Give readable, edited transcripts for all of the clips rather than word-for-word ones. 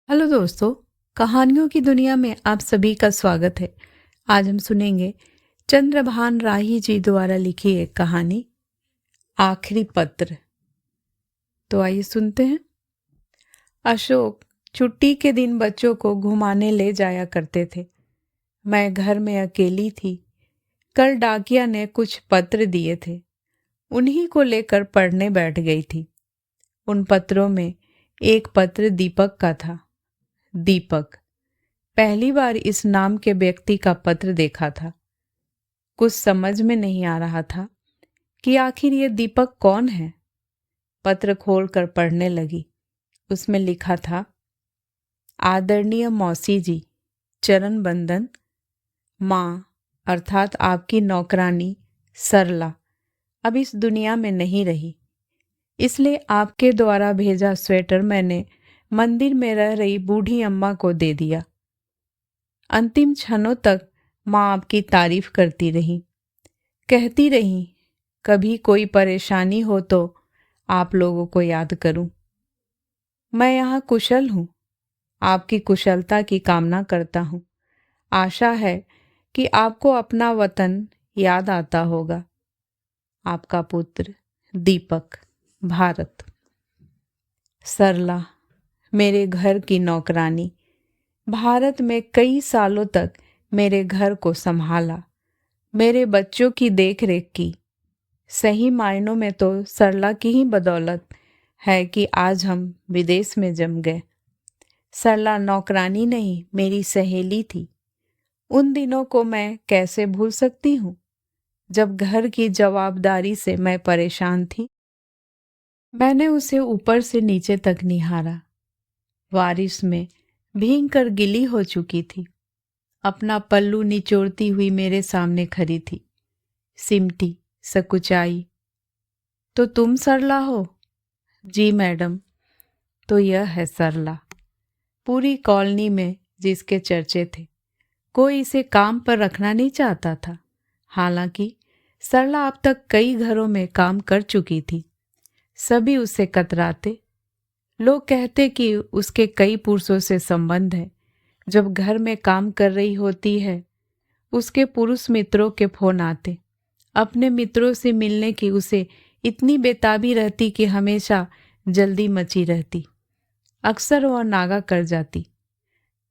Hello दोस्तों, कहानियों की दुनिया में आप सभी का स्वागत है। आज हम सुनेंगे चंद्रभान राही जी द्वारा लिखी एक कहानी, आखिरी पत्र। तो आइए सुनते हैं। अशोक छुट्टी के दिन बच्चों को घुमाने ले जाया करते थे। मैं घर में अकेली थी। कल डाकिया ने कुछ पत्र दिए थे, उन्हीं को लेकर पढ़ने बैठ गई थी। उन पत्रों में एक पत्र दीपक का था। दीपक, पहली बार इस नाम के व्यक्ति का पत्र देखा था। कुछ समझ में नहीं आ रहा था कि आखिर ये दीपक कौन है। पत्र खोलकर पढ़ने लगी। उसमें लिखा था, आदरणीय मौसी जी, चरण बंदन। माँ अर्थात आपकी नौकरानी सरला अब इस दुनिया में नहीं रही, इसलिए आपके द्वारा भेजा स्वेटर मैंने मंदिर में रह रही बूढ़ी अम्मा को दे दिया। अंतिम क्षणों तक माँ आपकी तारीफ करती रही, कहती रही कभी कोई परेशानी हो तो आप लोगों को याद करूं। मैं यहाँ कुशल हूँ, आपकी कुशलता की कामना करता हूँ। आशा है कि आपको अपना वतन याद आता होगा। आपका पुत्र दीपक, भारत। सरला, मेरे घर की नौकरानी, भारत में कई सालों तक मेरे घर को संभाला, मेरे बच्चों की देखरेख की। सही मायनों में तो सरला की ही बदौलत है कि आज हम विदेश में जम गए। सरला नौकरानी नहीं, मेरी सहेली थी। उन दिनों को मैं कैसे भूल सकती हूँ, जब घर की जवाबदारी से मैं परेशान थी। मैंने उसे ऊपर से नीचे तक निहारा। बारिश में भीग कर गिली हो चुकी थी। अपना पल्लू निचोड़ती हुई मेरे सामने खड़ी थी, सिमटी सकुचाई। तो तुम सरला हो? जी मैडम। तो यह है सरला, पूरी कॉलोनी में जिसके चर्चे थे। कोई इसे काम पर रखना नहीं चाहता था। हालांकि सरला अब तक कई घरों में काम कर चुकी थी। सभी उससे कतराते। लोग कहते कि उसके कई पुरुषों से संबंध है। जब घर में काम कर रही होती है, उसके पुरुष मित्रों के फोन आते। अपने मित्रों से मिलने की उसे इतनी बेताबी रहती कि हमेशा जल्दी मची रहती। अक्सर वह नागा कर जाती।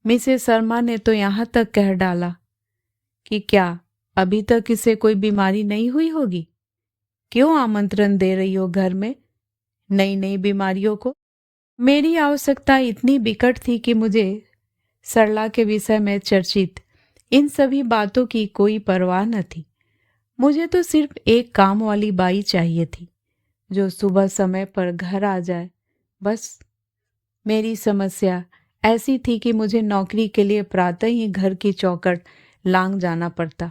मिसेस शर्मा ने तो यहाँ तक कह डाला कि क्या अभी तक इसे कोई बीमारी नहीं हुई होगी? क्यों आमंत्रण दे रही हो घर में नई नई बीमारियों को? मेरी आवश्यकता इतनी बिकट थी कि मुझे सरला के विषय में चर्चित इन सभी बातों की कोई परवाह न थी। मुझे तो सिर्फ एक काम वाली बाई चाहिए थी, जो सुबह समय पर घर आ जाए, बस। मेरी समस्या ऐसी थी कि मुझे नौकरी के लिए प्रातः ही घर की चौखट लांग जाना पड़ता।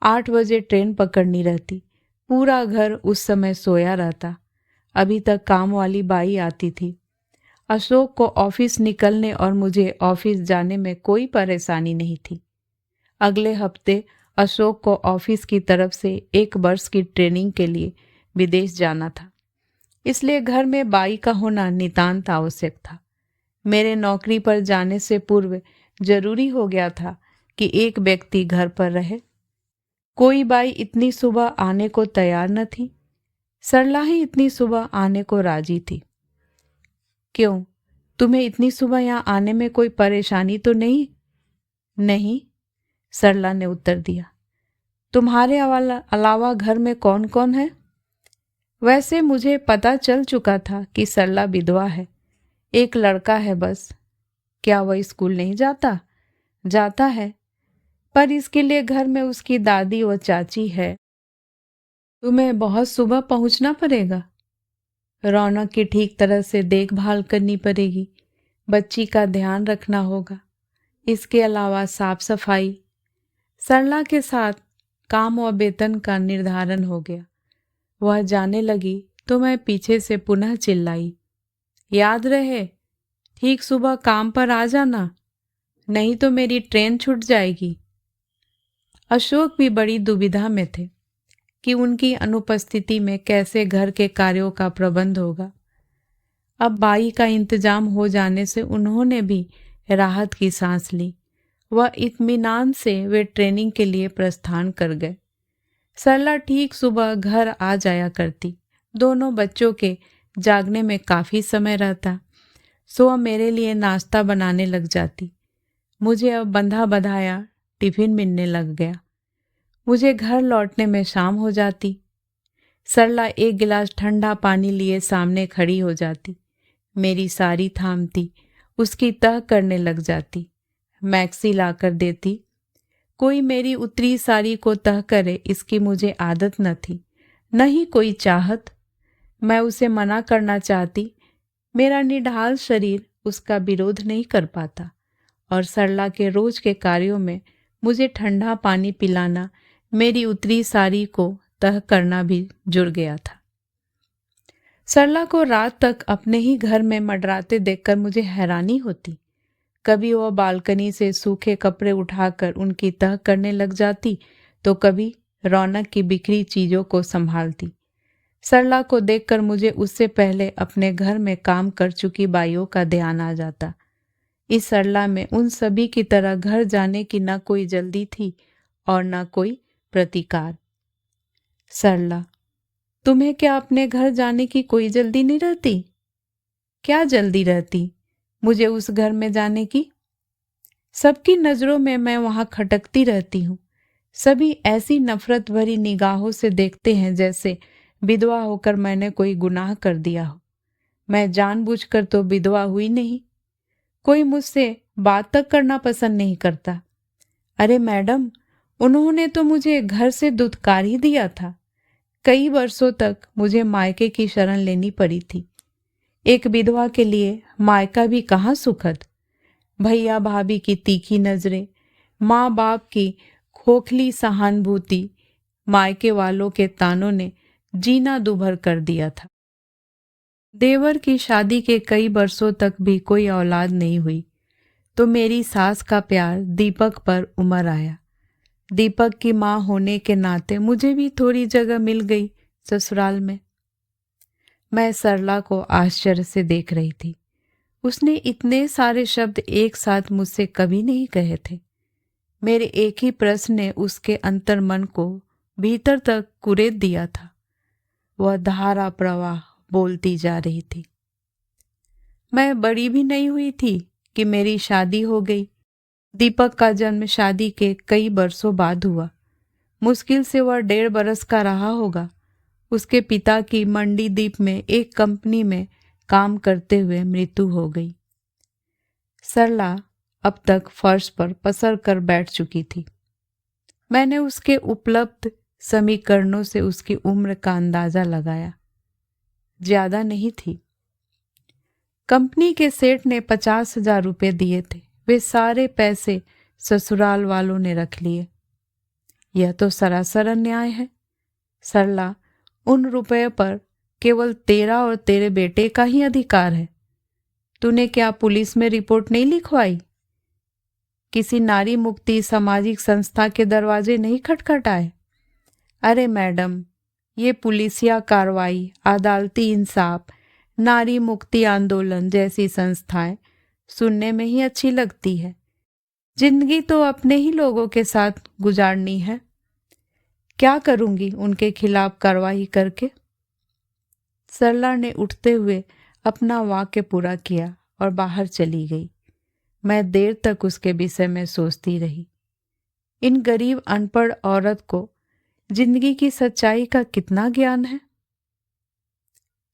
8 बजे ट्रेन पकड़नी रहती। पूरा घर उस समय सोया रहता। अभी तक काम वाली बाई आती थी। अशोक को ऑफिस निकलने और मुझे ऑफिस जाने में कोई परेशानी नहीं थी। अगले हफ्ते अशोक को ऑफिस की तरफ से 1 वर्ष की ट्रेनिंग के लिए विदेश जाना था, इसलिए घर में बाई का होना नितांत आवश्यक था। मेरे नौकरी पर जाने से पूर्व जरूरी हो गया था कि एक व्यक्ति घर पर रहे। कोई बाई इतनी सुबह आने को तैयार न थी। सरला ही इतनी सुबह आने को राजी थी। क्यों, तुम्हें इतनी सुबह यहाँ आने में कोई परेशानी तो नहीं? नहीं, सरला ने उत्तर दिया। तुम्हारे अलावा घर में कौन कौन है? वैसे मुझे पता चल चुका था कि सरला विधवा है। एक लड़का है बस। क्या वह स्कूल नहीं जाता? जाता है, पर इसके लिए घर में उसकी दादी व चाची है। तुम्हें बहुत सुबह पहुंचना पड़ेगा। रौनक की ठीक तरह से देखभाल करनी पड़ेगी। बच्ची का ध्यान रखना होगा। इसके अलावा साफ सफाई। सरला के साथ काम व वेतन का निर्धारण हो गया। वह जाने लगी तो मैं पीछे से पुनः चिल्लाई, याद रहे, ठीक सुबह काम पर आ जाना, नहीं तो मेरी ट्रेन छूट जाएगी। अशोक भी बड़ी दुविधा में थे कि उनकी अनुपस्थिति में कैसे घर के कार्यों का प्रबंध होगा। अब बाई का इंतजाम हो जाने से उन्होंने भी राहत की सांस ली। वह इत्मीनान से वे ट्रेनिंग के लिए प्रस्थान कर गए। सरला ठीक सुबह घर आ जाया करती। दोनों बच्चों के जागने में काफ़ी समय रहता, सो वह मेरे लिए नाश्ता बनाने लग जाती। मुझे अब बंधा बधाया टिफिन मिलने लग गया। मुझे घर लौटने में शाम हो जाती। सरला एक गिलास ठंडा पानी लिए सामने खड़ी हो जाती, मेरी साड़ी थामती, उसकी तह करने लग जाती, मैक्सी लाकर देती। कोई मेरी उतरी साड़ी को तह करे इसकी मुझे आदत न थी, न ही कोई चाहत। मैं उसे मना करना चाहती, मेरा निढाल शरीर उसका विरोध नहीं कर पाता, और सरला के रोज के कार्यों में मुझे ठंडा पानी पिलाना, मेरी उतरी साड़ी को तह करना भी जुड़ गया था। सरला को रात तक अपने ही घर में मंडराते देखकर मुझे हैरानी होती। कभी वह बालकनी से सूखे कपड़े उठाकर उनकी तह करने लग जाती, तो कभी रौनक की बिखरी चीजों को संभालती। सरला को देखकर मुझे उससे पहले अपने घर में काम कर चुकी बाइयों का ध्यान आ जाता। इस सरला में उन सभी की तरह घर जाने की न कोई जल्दी थी और न कोई प्रतिकार। सरला, तुम्हें क्या अपने घर जाने की कोई जल्दी नहीं रहती? क्या जल्दी रहती मुझे उस घर में जाने की? सबकी नजरों में मैं वहां खटकती रहती हूँ। सभी ऐसी नफरत भरी निगाहों से देखते हैं जैसे विधवा होकर मैंने कोई गुनाह कर दिया हो। मैं जानबूझकर तो विधवा हुई नहीं। कोई मुझसे बात तक करना पसंद नहीं करता। अरे मैडम, उन्होंने तो मुझे घर से दुत्कार ही दिया था। कई वर्षों तक मुझे मायके की शरण लेनी पड़ी थी। एक विधवा के लिए मायका भी कहाँ सुखद। भैया भाभी की तीखी नजरें, माँ बाप की खोखली सहानुभूति, मायके वालों के तानों ने जीना दूभर कर दिया था। देवर की शादी के कई वर्षों तक भी कोई औलाद नहीं हुई, तो मेरी सास का प्यार दीपक पर उमड़ आया। दीपक की माँ होने के नाते मुझे भी थोड़ी जगह मिल गई ससुराल में। मैं सरला को आश्चर्य से देख रही थी। उसने इतने सारे शब्द एक साथ मुझसे कभी नहीं कहे थे। मेरे एक ही प्रश्न ने उसके अंतर्मन को भीतर तक कुरेद दिया था। वह धारा प्रवाह बोलती जा रही थी। मैं बड़ी भी नहीं हुई थी कि मेरी शादी हो गई। दीपक का जन्म शादी के कई वर्षों बाद हुआ। मुश्किल से वह 1.5 बरस का रहा होगा। उसके पिता की मंडी द्वीप में एक कंपनी में काम करते हुए मृत्यु हो गई। सरला अब तक फर्श पर पसर कर बैठ चुकी थी। मैंने उसके उपलब्ध समीकरणों से उसकी उम्र का अंदाजा लगाया। ज्यादा नहीं थी। कंपनी के सेठ ने 50,000 रुपये दिए थे। वे सारे पैसे ससुराल वालों ने रख लिए। यह तो सरासर अन्याय है। सरला, उन रुपये पर केवल तेरा और तेरे बेटे का ही अधिकार है। तूने क्या पुलिस में रिपोर्ट नहीं लिखवाई? किसी नारी मुक्ति सामाजिक संस्था के दरवाजे नहीं खटखटाए? अरे मैडम, ये पुलिसिया कार्रवाई, अदालती इंसाफ, नारी मुक्ति आंदोलन जैसी संस्थाएं सुनने में ही अच्छी लगती है। जिंदगी तो अपने ही लोगों के साथ गुजारनी है। क्या करूंगी उनके खिलाफ कार्रवाई करके? सरला ने उठते हुए अपना वाक्य पूरा किया और बाहर चली गई। मैं देर तक उसके विषय में सोचती रही। इन गरीब अनपढ़ औरत को जिंदगी की सच्चाई का कितना ज्ञान है।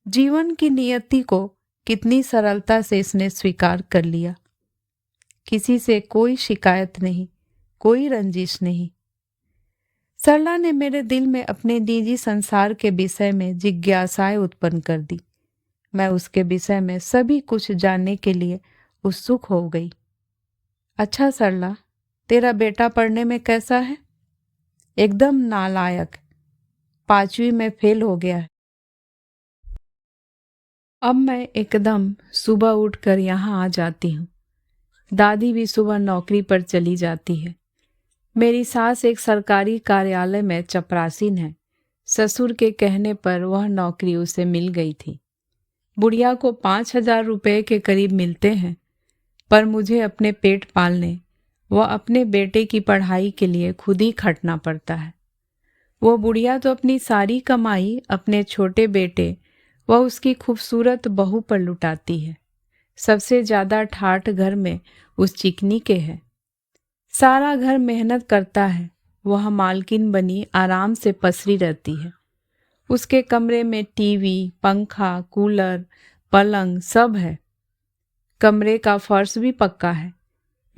जीवन की नियति को कितनी सरलता से इसने स्वीकार कर लिया। किसी से कोई शिकायत नहीं, कोई रंजिश नहीं। सरला ने मेरे दिल में अपने निजी संसार के विषय में जिज्ञासाएं उत्पन्न कर दी। मैं उसके विषय में सभी कुछ जानने के लिए उत्सुक हो गई। अच्छा सरला, तेरा बेटा पढ़ने में कैसा है? एकदम नालायक, 5वीं में फेल हो गया है। अब मैं एकदम सुबह उठकर यहाँ आ जाती हूँ। दादी भी सुबह नौकरी पर चली जाती है। मेरी सास एक सरकारी कार्यालय में चपरासीन है। ससुर के कहने पर वह नौकरी उसे मिल गई थी। बुढ़िया को 5,000 रुपये के करीब मिलते हैं, पर मुझे अपने पेट पालने व अपने बेटे की पढ़ाई के लिए खुद ही खटना पड़ता है। वो बुढ़िया तो अपनी सारी कमाई अपने छोटे बेटे व उसकी खूबसूरत बहू पर लुटाती है। सबसे ज्यादा ठाठ घर में उस चिकनी के है। सारा घर मेहनत करता है, वह मालकिन बनी आराम से पसरी रहती है। उसके कमरे में टीवी, पंखा, कूलर, पलंग सब है। कमरे का फर्श भी पक्का है।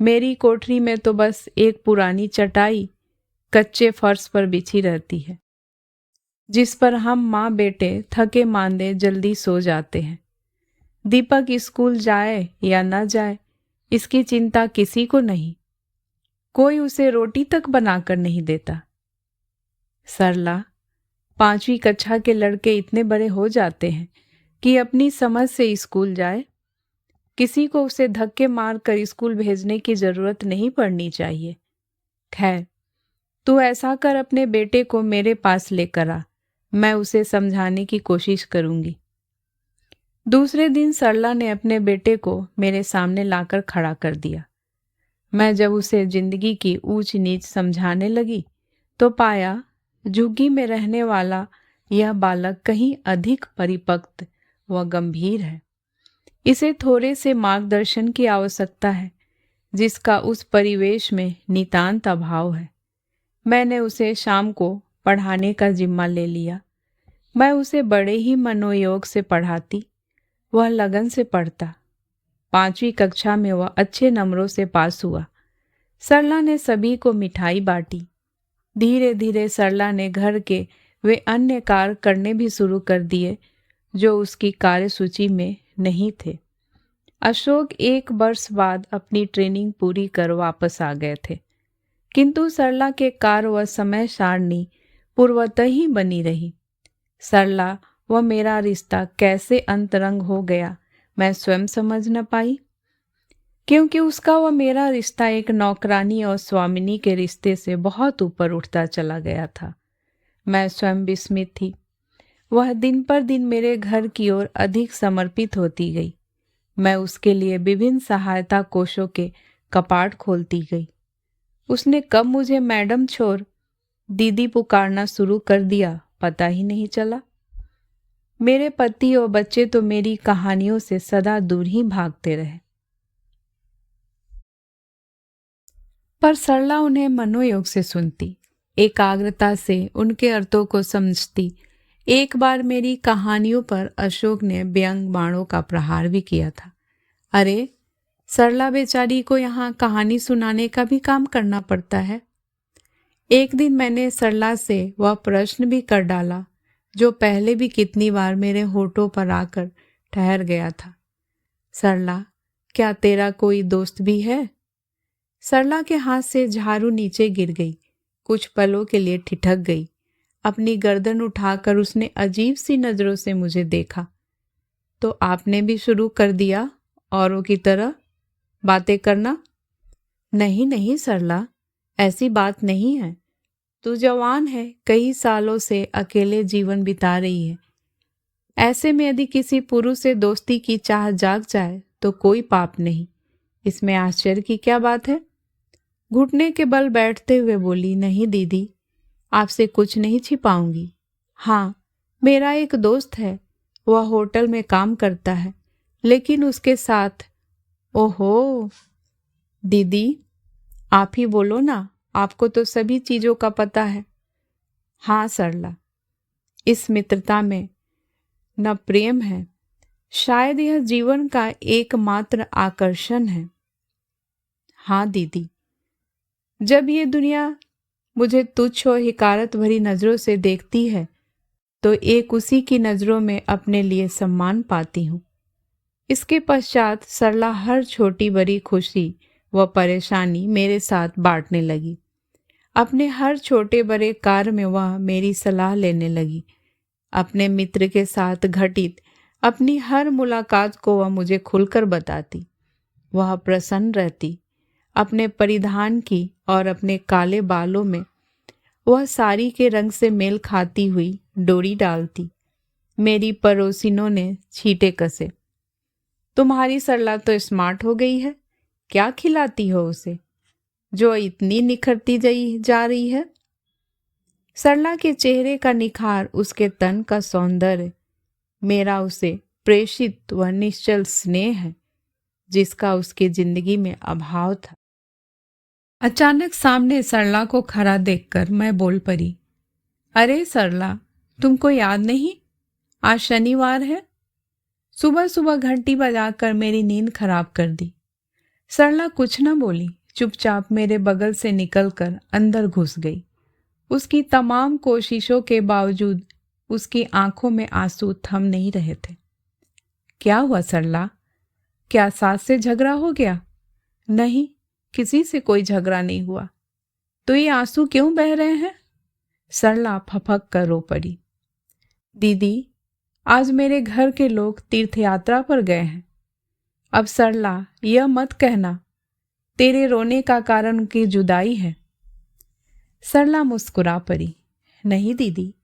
मेरी कोठरी में तो बस एक पुरानी चटाई कच्चे फर्श पर बिछी रहती है, जिस पर हम माँ बेटे थके मांदे जल्दी सो जाते हैं। दीपक स्कूल जाए या न जाए, इसकी चिंता किसी को नहीं। कोई उसे रोटी तक बनाकर नहीं देता। सरला, 5वीं कक्षा के लड़के इतने बड़े हो जाते हैं कि अपनी समझ से स्कूल जाए। किसी को उसे धक्के मारकर स्कूल भेजने की जरूरत नहीं पड़नी चाहिए। खैर, तू ऐसा कर, अपने बेटे को मेरे पास लेकर आ, मैं उसे समझाने की कोशिश करूंगी। दूसरे दिन सरला ने अपने बेटे को मेरे सामने लाकर खड़ा कर दिया। मैं जब उसे जिंदगी की ऊंच नीच समझाने लगी तो पाया झुग्गी में रहने वाला यह बालक कहीं अधिक परिपक्व व गंभीर है। इसे थोड़े से मार्गदर्शन की आवश्यकता है, जिसका उस परिवेश में नितांत अभाव है। मैंने उसे शाम को पढ़ाने का जिम्मा ले लिया। मैं उसे बड़े ही मनोयोग से पढ़ाती, वह लगन से पढ़ता। 5वीं कक्षा में वह अच्छे नंबरों से पास हुआ। सरला ने सभी को मिठाई बांटी। धीरे धीरे सरला ने घर के वे अन्य कार्य करने भी शुरू कर दिए जो उसकी कार्यसूची में नहीं थे। अशोक 1 वर्ष बाद अपनी ट्रेनिंग पूरी कर वापस आ गए थे, किंतु सरला के कार्य व समय सारणी पूर्वतः ही बनी रही। सरला व मेरा रिश्ता कैसे अंतरंग हो गया मैं स्वयं समझ न पाई, क्योंकि उसका व मेरा रिश्ता एक नौकरानी और स्वामिनी के रिश्ते से बहुत ऊपर उठता चला गया था। मैं स्वयं विस्मित थी। वह दिन पर दिन मेरे घर की ओर अधिक समर्पित होती गई। मैं उसके लिए विभिन्न सहायता कोषों के कपाट खोलती गई। उसने कब मुझे मैडम छोड़ दीदी पुकारना शुरू कर दिया पता ही नहीं चला। मेरे पति और बच्चे तो मेरी कहानियों से सदा दूर ही भागते रहे, पर सरला उन्हें मनोयोग से सुनती, एकाग्रता से उनके अर्थों को समझती। एक बार मेरी कहानियों पर अशोक ने व्यंग बाणों का प्रहार भी किया था। अरे, सरला बेचारी को यहाँ कहानी सुनाने का भी काम करना पड़ता है। एक दिन मैंने सरला से वह प्रश्न भी कर डाला जो पहले भी कितनी बार मेरे होठों पर आकर ठहर गया था। सरला, क्या तेरा कोई दोस्त भी है? सरला के हाथ से झाड़ू नीचे गिर गई। कुछ पलों के लिए ठिठक गई। अपनी गर्दन उठाकर उसने अजीब सी नजरों से मुझे देखा। तो आपने भी शुरू कर दिया औरों की तरह बातें करना? नहीं नहीं सरला, ऐसी बात नहीं है। तू जवान है, कई सालों से अकेले जीवन बिता रही है। ऐसे में यदि किसी पुरुष से दोस्ती की चाह जाग जाए तो कोई पाप नहीं। इसमें आश्चर्य की क्या बात है? घुटने के बल बैठते हुए बोली, नहीं दीदी, आपसे कुछ नहीं छिपाऊंगी। हाँ, मेरा एक दोस्त है, वह होटल में काम करता है, लेकिन उसके साथ। ओहो दीदी, आप ही बोलो ना, आपको तो सभी चीजों का पता है। हाँ सरला, इस मित्रता में न प्रेम है, शायद यह जीवन का एकमात्र आकर्षण है। हाँ दीदी, जब ये दुनिया मुझे तुच्छ और हिकारत भरी नजरों से देखती है तो एक उसी की नजरों में अपने लिए सम्मान पाती हूँ। इसके पश्चात सरला हर छोटी बड़ी खुशी व परेशानी मेरे साथ बांटने लगी। अपने हर छोटे बड़े कार्य में वह मेरी सलाह लेने लगी। अपने मित्र के साथ घटित अपनी हर मुलाकात को वह मुझे खुलकर बताती। वह प्रसन्न रहती। अपने परिधान की और अपने काले बालों में वह साड़ी के रंग से मेल खाती हुई डोरी डालती। मेरी पड़ोसिनों ने छींटे कसे। तुम्हारी सरला तो स्मार्ट हो गई है, क्या खिलाती हो उसे जो इतनी निखरती जा रही है। सरला के चेहरे का निखार, उसके तन का सौंदर्य, मेरा उसे प्रेषित वह निश्चल स्नेह है जिसका उसकी जिंदगी में अभाव था। अचानक सामने सरला को खड़ा देखकर मैं बोल पड़ी, अरे सरला, तुमको याद नहीं, आज शनिवार है। सुबह सुबह घंटी बजाकर मेरी नींद खराब कर दी। सरला कुछ न बोली, चुपचाप मेरे बगल से निकलकर अंदर घुस गई। उसकी तमाम कोशिशों के बावजूद उसकी आंखों में आंसू थम नहीं रहे थे। क्या हुआ सरला? क्या सास से झगड़ा हो गया? नहीं, किसी से कोई झगड़ा नहीं हुआ। तो ये आंसू क्यों बह रहे हैं? सरला फपक कर रो पड़ी। दीदी, आज मेरे घर के लोग तीर्थ यात्रा पर गए हैं। अब सरला, यह मत कहना तेरे रोने का कारण उनकी जुदाई है। सरला मुस्कुरा पड़ी। नहीं दीदी,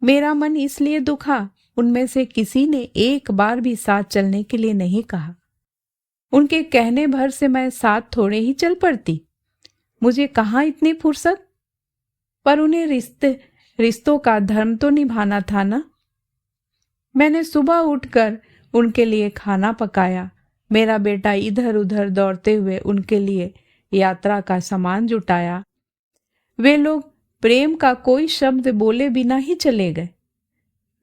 मेरा मन इसलिए दुखा, उनमें से किसी ने एक बार भी साथ चलने के लिए नहीं कहा। उनके कहने भर से मैं साथ थोड़े ही चल पड़ती, मुझे कहाँ इतनी फुर्सत। पर उन्हें रिश्तों का धर्म तो निभाना था ना। मैंने सुबह उठकर उनके लिए खाना पकाया, मेरा बेटा इधर उधर दौड़ते हुए उनके लिए यात्रा का सामान जुटाया। वे लोग प्रेम का कोई शब्द बोले बिना ही चले गए।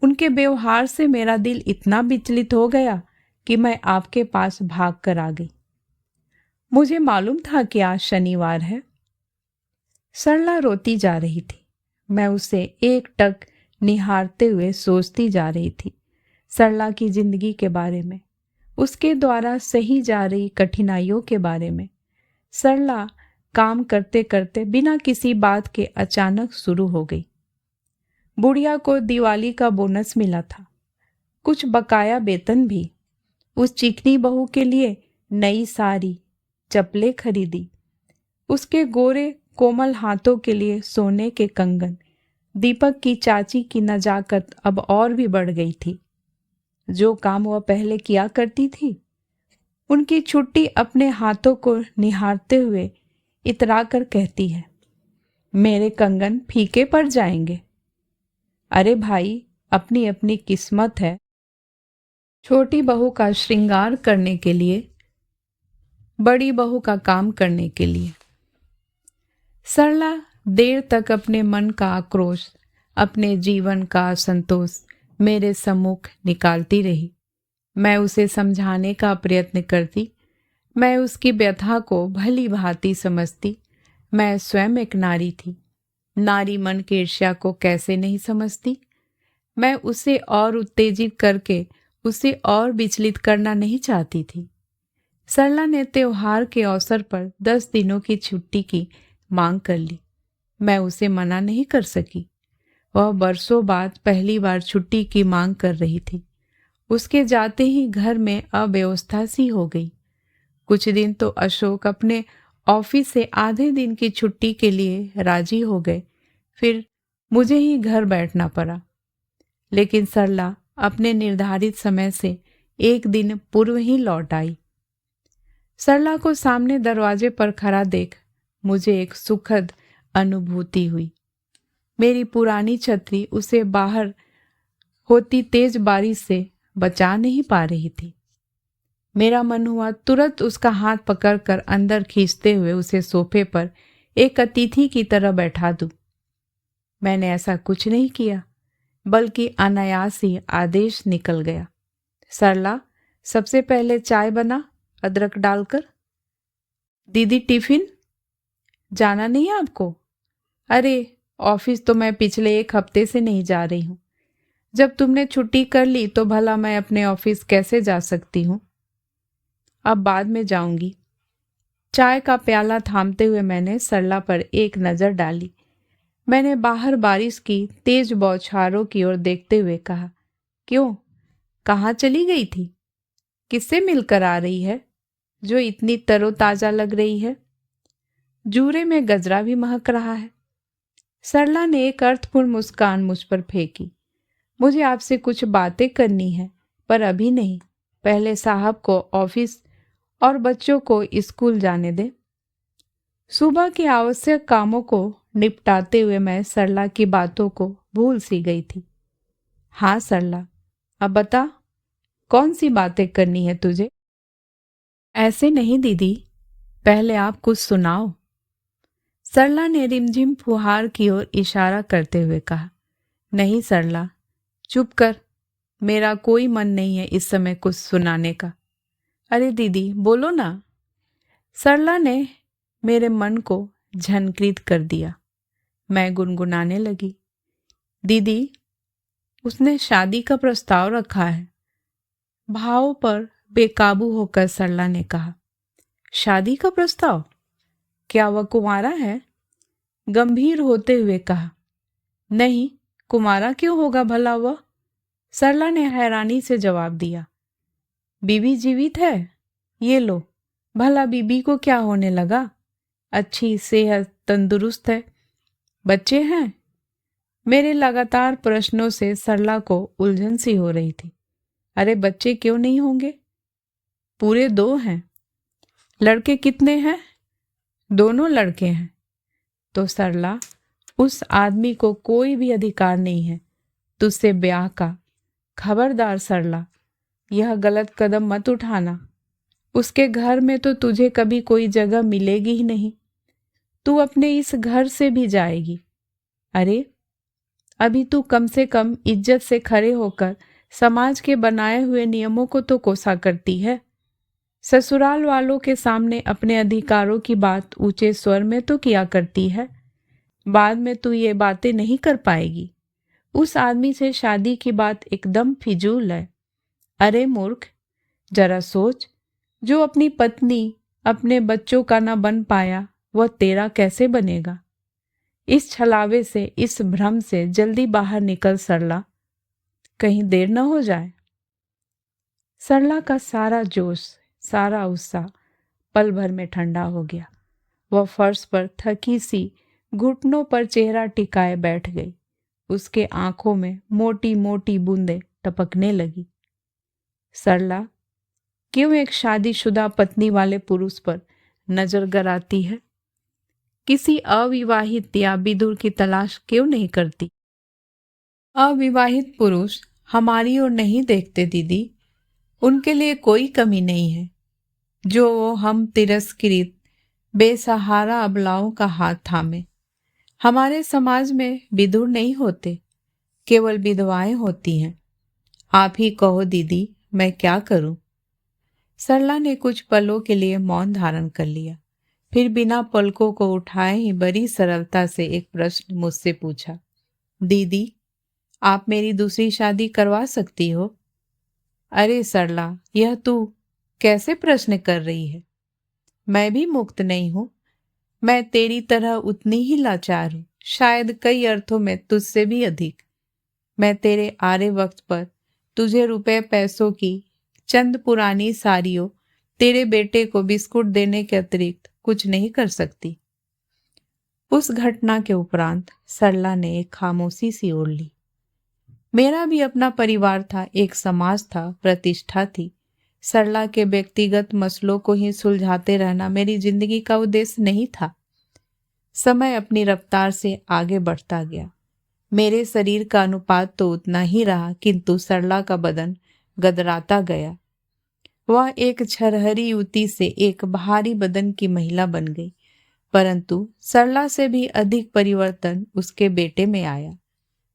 उनके व्यवहार से मेरा दिल इतना विचलित हो गया कि मैं आपके पास भाग कर आ गई। मुझे मालूम था कि आज शनिवार है। सरला रोती जा रही थी। मैं उसे एकटक निहारते हुए सोचती जा रही थी, सरला की जिंदगी के बारे में, उसके द्वारा सही जा रही कठिनाइयों के बारे में। सरला काम करते करते बिना किसी बात के अचानक शुरू हो गई। बुढ़िया को दिवाली का बोनस मिला था, कुछ बकाया वेतन भी। उस चिकनी बहू के लिए नई साड़ी, चप्पलें खरीदी। उसके गोरे कोमल हाथों के लिए सोने के कंगन। दीपक की चाची की नजाकत अब और भी बढ़ गई थी। जो काम वह पहले किया करती थी, उनकी छुट्टी अपने हाथों को निहारते हुए इतरा कर कहती है, मेरे कंगन फीके पड़ जाएंगे। अरे भाई, अपनी अपनी किस्मत है। छोटी बहू का श्रृंगार करने के लिए, बड़ी बहू का काम करने के लिए। सरला देर तक अपने मन का आक्रोश, अपने जीवन का असंतोष मेरे सम्मुख निकालती रही। मैं उसे समझाने का प्रयत्न करती, मैं उसकी व्यथा को भली भांति समझती। मैं स्वयं एक नारी थी, नारी मन की ईर्ष्या को कैसे नहीं समझती। मैं उसे और उत्तेजित करके उसे और विचलित करना नहीं चाहती थी। सरला ने त्योहार के अवसर पर 10 दिनों की छुट्टी की मांग कर ली। मैं उसे मना नहीं कर सकी। वह बरसों बाद पहली बार छुट्टी की मांग कर रही थी। उसके जाते ही घर में अव्यवस्था सी हो गई। कुछ दिन तो अशोक अपने ऑफिस से आधे दिन की छुट्टी के लिए राजी हो गए, फिर मुझे ही घर बैठना पड़ा। लेकिन सरला अपने निर्धारित समय से एक दिन पूर्व ही लौट आई। सरला को सामने दरवाजे पर खड़ा देख मुझे एक सुखद अनुभूति हुई। मेरी पुरानी छतरी उसे बाहर होती तेज बारिश से बचा नहीं पा रही थी। मेरा मन हुआ तुरंत उसका हाथ पकड़कर अंदर खींचते हुए उसे सोफे पर एक अतिथि की तरह बैठा दूं। मैंने ऐसा कुछ नहीं किया, बल्कि अनायास ही आदेश निकल गया, सरला, सबसे पहले चाय बना, अदरक डालकर। दीदी, टिफिन जाना नहीं है आपको? अरे, ऑफिस तो मैं पिछले 1 हफ्ते से नहीं जा रही हूँ। जब तुमने छुट्टी कर ली तो भला मैं अपने ऑफिस कैसे जा सकती हूँ? अब बाद में जाऊंगी। चाय का प्याला थामते हुए मैंने सरला पर एक नज़र डाली। मैंने बाहर बारिश की तेज बौछारों की ओर देखते हुए कहा, क्यों, कहाँ चली गई थी? किससे मिलकर आ रही है जो इतनी तरोताजा लग रही है? जूरे में गजरा भी महक रहा है। सरला ने एक अर्थपूर्ण मुस्कान मुझ पर फेंकी। मुझे आपसे कुछ बातें करनी है, पर अभी नहीं। पहले साहब को ऑफिस और बच्चों को स्कूल जाने दे। सुबह के आवश्यक कामों को निपटाते हुए मैं सरला की बातों को भूल सी गई थी। हाँ सरला, अब बता, कौन सी बातें करनी है तुझे? ऐसे नहीं दीदी, पहले आप कुछ सुनाओ। सरला ने रिमझिम फुहार की ओर इशारा करते हुए कहा। नहीं सरला, चुप कर, मेरा कोई मन नहीं है इस समय कुछ सुनाने का। अरे दीदी बोलो ना। सरला ने मेरे मन को झनकृत कर दिया। मैं गुनगुनाने लगी। दीदी, उसने शादी का प्रस्ताव रखा है। भाव पर बेकाबू होकर सरला ने कहा। शादी का प्रस्ताव? क्या वह कुंवारा है? गंभीर होते हुए कहा। नहीं, कुंवारा क्यों होगा भला वह? सरला ने हैरानी से जवाब दिया। बीबी जीवित है? ये लो, भला बीबी को क्या होने लगा? अच्छी सेहत, तंदुरुस्त है। बच्चे हैं? मेरे लगातार प्रश्नों से सरला को उलझन सी हो रही थी। अरे बच्चे क्यों नहीं होंगे? पूरे 2 हैं। लड़के कितने हैं? दोनों लड़के हैं। तो सरला, उस आदमी को कोई भी अधिकार नहीं है तुझसे ब्याह का। खबरदार सरला, यह गलत कदम मत उठाना। उसके घर में तो तुझे कभी कोई जगह मिलेगी ही नहीं। तू अपने इस घर से भी जाएगी। अरे अभी तू कम से कम इज्जत से खड़े होकर समाज के बनाए हुए नियमों को तो कोसा करती है। ससुराल वालों के सामने अपने अधिकारों की बात ऊंचे स्वर में तो किया करती है। बाद में तू ये बातें नहीं कर पाएगी। उस आदमी से शादी की बात एकदम फिजूल है। अरे मूर्ख, जरा सोच, जो अपनी पत्नी, अपने बच्चों का ना बन पाया, वह तेरा कैसे बनेगा? इस छलावे से, इस भ्रम से जल्दी बाहर निकल सरला, कहीं देर न हो जाए। सरला का सारा जोश, सारा उत्साह पल भर में ठंडा हो गया। वह फर्श पर थकी सी घुटनों पर चेहरा टिकाए बैठ गई। उसके आंखों में मोटी मोटी बूंदें टपकने लगी। सरला, क्यों एक शादीशुदा पत्नी वाले पुरुष पर नजर गराती है? किसी अविवाहित या विधुर की तलाश क्यों नहीं करती? अविवाहित पुरुष हमारी ओर नहीं देखते दीदी, उनके लिए कोई कमी नहीं है जो वो हम तिरस्कृत बेसहारा अबलाओं का हाथ थामे। हमारे समाज में विधुर नहीं होते, केवल विधवाएं होती हैं। आप ही कहो दीदी, मैं क्या करूं? सरला ने कुछ पलों के लिए मौन धारण कर लिया, फिर बिना पलकों को उठाए ही बड़ी सरलता से एक प्रश्न मुझसे पूछा। दीदी, आप मेरी दूसरी शादी करवा सकती हो? अरे सरला, यह तू कैसे प्रश्न कर रही है? मैं भी मुक्त नहीं हूं। मैं तेरी तरह उतनी ही लाचार हूं, शायद कई अर्थों में तुझसे भी अधिक। मैं तेरे आरे वक्त पर तुझे रुपए पैसों की चंद पुरानी साड़ियों, तेरे बेटे को बिस्कुट देने के अतिरिक्त कुछ नहीं कर सकती। उस घटना के उपरांत सरला ने एक खामोशी सी ओढ़ ली। मेरा भी अपना परिवार था, एक समाज था, प्रतिष्ठा थी। सरला के व्यक्तिगत मसलों को ही सुलझाते रहना मेरी जिंदगी का उद्देश्य नहीं था। समय अपनी रफ्तार से आगे बढ़ता गया। मेरे शरीर का अनुपात तो उतना ही रहा, किंतु सरला का बदन गदराता गया। वह एक छरहरी युवती से एक भारी बदन की महिला बन गई, परंतु सरला से भी अधिक परिवर्तन उसके बेटे में आया।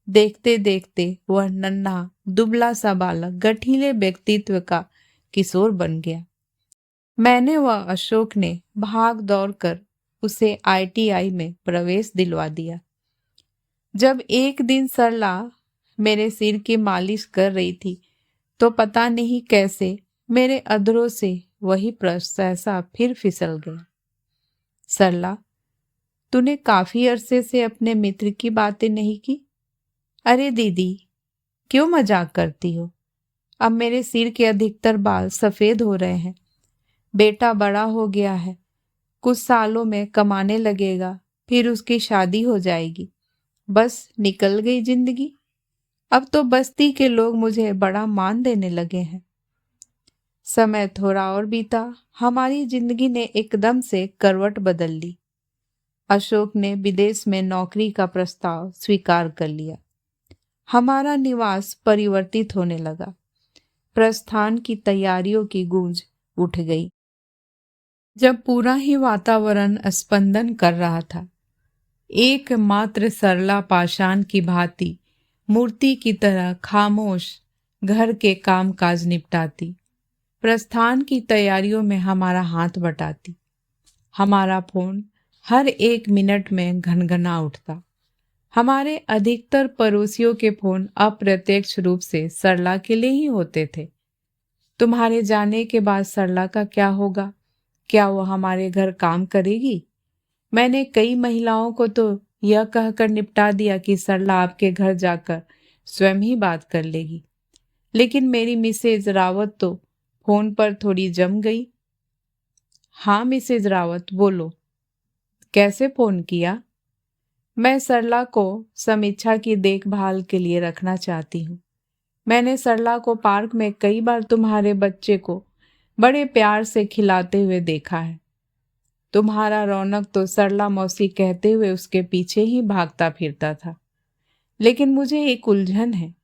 देखते देखते वह नन्हा दुबला सा बालक गठीले व्यक्तित्व का किशोर बन गया। मैंने व अशोक ने भाग दौड़ कर उसे ITI में प्रवेश दिलवा दिया। जब एक दिन सरला मेरे सिर की मालिश कर रही थी, तो पता नहीं कैसे मेरे अधरों से वही प्रश्न सहसा फिर फिसल गया। सरला, तूने काफी अरसे से अपने मित्र की बातें नहीं की। अरे दीदी, क्यों मजाक करती हो? अब मेरे सिर के अधिकतर बाल सफेद हो रहे हैं। बेटा बड़ा हो गया है, कुछ सालों में कमाने लगेगा, फिर उसकी शादी हो जाएगी। बस निकल गई जिंदगी। अब तो बस्ती के लोग मुझे बड़ा मान देने लगे हैं। समय थोड़ा और बीता, हमारी जिंदगी ने एकदम से करवट बदल ली। अशोक ने विदेश में नौकरी का प्रस्ताव स्वीकार कर लिया। हमारा निवास परिवर्तित होने लगा। प्रस्थान की तैयारियों की गूंज उठ गई। जब पूरा ही वातावरण स्पंदन कर रहा था, एकमात्र सरला पाषाण की भांति मूर्ति की तरह खामोश घर के काम काज निपटाती, प्रस्थान की तैयारियों में हमारा हाथ बटाती। हमारा फोन हर 1 मिनट में घनघना उठता। हमारे अधिकतर पड़ोसियों के फोन अप्रत्यक्ष रूप से सरला के लिए ही होते थे। तुम्हारे जाने के बाद सरला का क्या होगा? क्या वो हमारे घर काम करेगी? मैंने कई महिलाओं को तो यह कहकर निपटा दिया कि सरला आपके घर जाकर स्वयं ही बात कर लेगी, लेकिन मेरी मिसेज रावत तो फोन पर थोड़ी जम गई। हाँ मिसेज रावत, बोलो, कैसे फोन किया? मैं सरला को समीक्षा की देखभाल के लिए रखना चाहती हूँ। मैंने सरला को पार्क में कई बार तुम्हारे बच्चे को बड़े प्यार से खिलाते हुए देखा है। तुम्हारा रौनक तो सरला मौसी कहते हुए उसके पीछे ही भागता फिरता था। लेकिन मुझे एक उलझन है,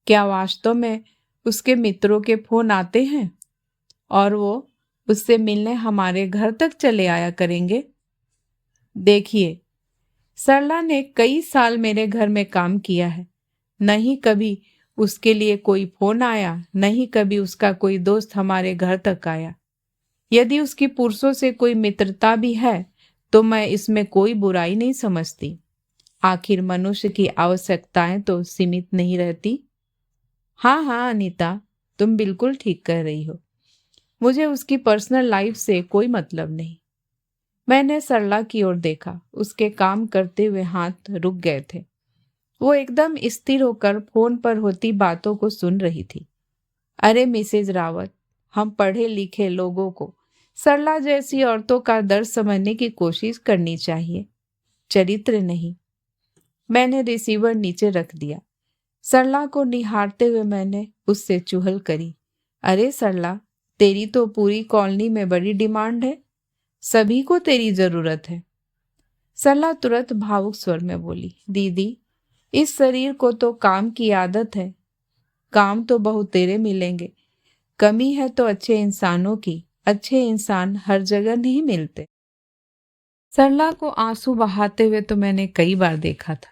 क्या वास्तव में उसके मित्रों के फोन आते हैं और वो उससे मिलने हमारे घर तक चले आया करेंगे? देखिए, सरला ने कई साल मेरे घर में काम किया है। नहीं कभी उसके लिए कोई फोन आया, नहीं कभी उसका कोई दोस्त हमारे घर तक आया। यदि उसकी पुरुषों से कोई मित्रता भी है तो मैं इसमें कोई बुराई नहीं समझती। आखिर मनुष्य की आवश्यकताएं तो सीमित नहीं रहती। हाँ हाँ अनीता, तुम बिल्कुल ठीक कह रही हो। मुझे उसकी पर्सनल लाइफ से कोई मतलब नहीं। मैंने सरला की ओर देखा। उसके काम करते हुए हाथ रुक गए थे। वो एकदम स्थिर होकर फोन पर होती बातों को सुन रही थी। अरे मिसेज रावत, हम पढ़े लिखे लोगों को सरला जैसी औरतों का दर्द समझने की कोशिश करनी चाहिए, चरित्र नहीं। मैंने रिसीवर नीचे रख दिया। सरला को निहारते हुए मैंने उससे चुहल करी। अरे सरला, तेरी तो पूरी कॉलोनी में बड़ी डिमांड है, सभी को तेरी जरूरत है। सरला तुरंत भावुक स्वर में बोली, दीदी, इस शरीर को तो काम की आदत है। काम तो बहुत तेरे मिलेंगे, कमी है तो अच्छे इंसानों की। अच्छे इंसान हर जगह नहीं मिलते। सरला को आंसू बहाते हुए तो मैंने कई बार देखा था,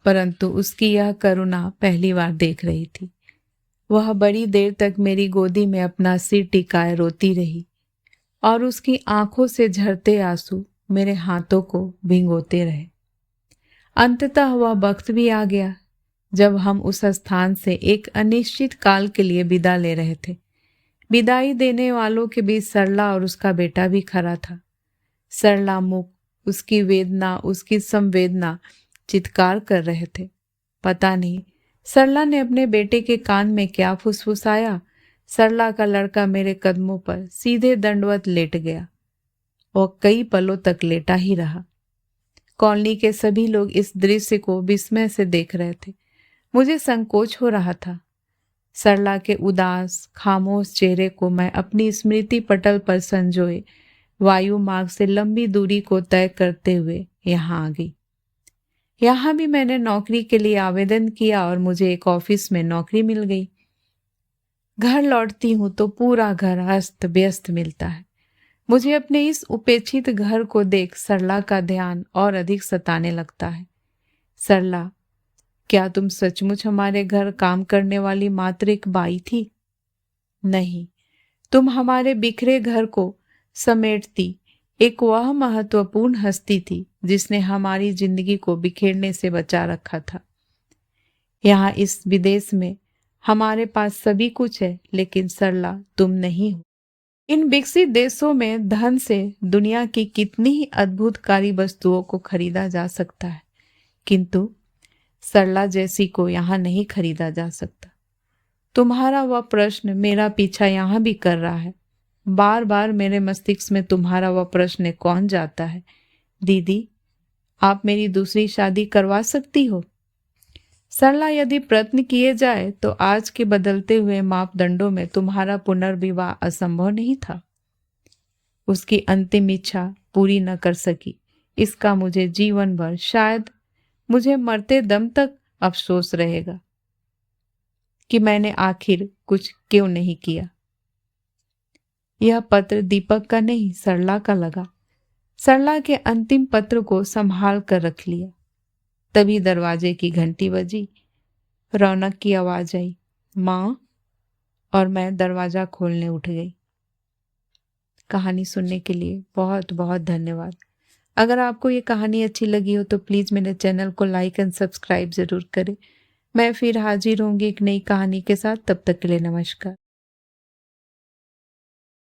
परंतु उसकी यह करुणा पहली बार देख रही थी। वह बड़ी देर तक मेरी गोदी में अपना सिर टिकाए रोती रही और उसकी आंखों से झरते आंसू मेरे हाथों को भिगोते रहे। अंततः वह वक्त भी आ गया जब हम उस स्थान से एक अनिश्चित काल के लिए विदा ले रहे थे। विदाई देने वालों के बीच सरला और उसका बेटा भी खड़ा था। सरला मुख, उसकी वेदना, उसकी संवेदना चित्कार कर रहे थे। पता नहीं सरला ने अपने बेटे के कान में क्या फुसफुसाया। सरला का लड़का मेरे कदमों पर सीधे दंडवत लेट गया। वह कई पलों तक लेटा ही रहा। कॉलोनी के सभी लोग इस दृश्य को विस्मय से देख रहे थे। मुझे संकोच हो रहा था। सरला के उदास खामोश चेहरे को मैं अपनी स्मृति पटल पर संजोए वायु मार्ग से लंबी दूरी को तय करते हुए यहाँ आ गई। यहाँ भी मैंने नौकरी के लिए आवेदन किया और मुझे एक ऑफिस में नौकरी मिल गई। घर लौटती हूँ तो पूरा घर अस्त व्यस्त मिलता है। मुझे अपने इस उपेक्षित घर को देख सरला का ध्यान और अधिक सताने लगता है। सरला, क्या तुम सचमुच हमारे घर काम करने वाली मात्र एक बाई थी? नहीं, तुम हमारे बिखरे घर को समेटती एक वह महत्वपूर्ण हस्ती थी जिसने हमारी जिंदगी को बिखेरने से बचा रखा था। यहाँ इस विदेश में हमारे पास सभी कुछ है, लेकिन सरला तुम नहीं हो। इन विकसित देशों में धन से दुनिया की कितनी ही अद्भुतकारी वस्तुओं को खरीदा जा सकता है, किंतु सरला जैसी को यहाँ नहीं खरीदा जा सकता। तुम्हारा वह प्रश्न मेरा पीछा यहाँ भी कर रहा है। बार बार मेरे मस्तिष्क में तुम्हारा वह प्रश्न कौन जाता है, दीदी, आप मेरी दूसरी शादी करवा सकती हो? सरला, यदि प्रयत्न किए जाए तो आज के बदलते हुए मापदंडों में तुम्हारा पुनर्विवाह असंभव नहीं था। उसकी अंतिम इच्छा पूरी न कर सकी, इसका मुझे जीवन भर, शायद मुझे मरते दम तक अफसोस रहेगा कि मैंने आखिर कुछ क्यों नहीं किया। यह पत्र दीपक का नहीं, सरला का लगा। सरला के अंतिम पत्र को संभाल कर रख लिया। तभी दरवाजे की घंटी बजी। रौनक की आवाज आई, माँ, और मैं दरवाजा खोलने उठ गई। कहानी सुनने के लिए बहुत बहुत धन्यवाद। अगर आपको ये कहानी अच्छी लगी हो तो प्लीज़ मेरे चैनल को लाइक एंड सब्सक्राइब ज़रूर करें। मैं फिर हाजिर होंगी एक नई कहानी के साथ। तब तक के लिए नमस्कार।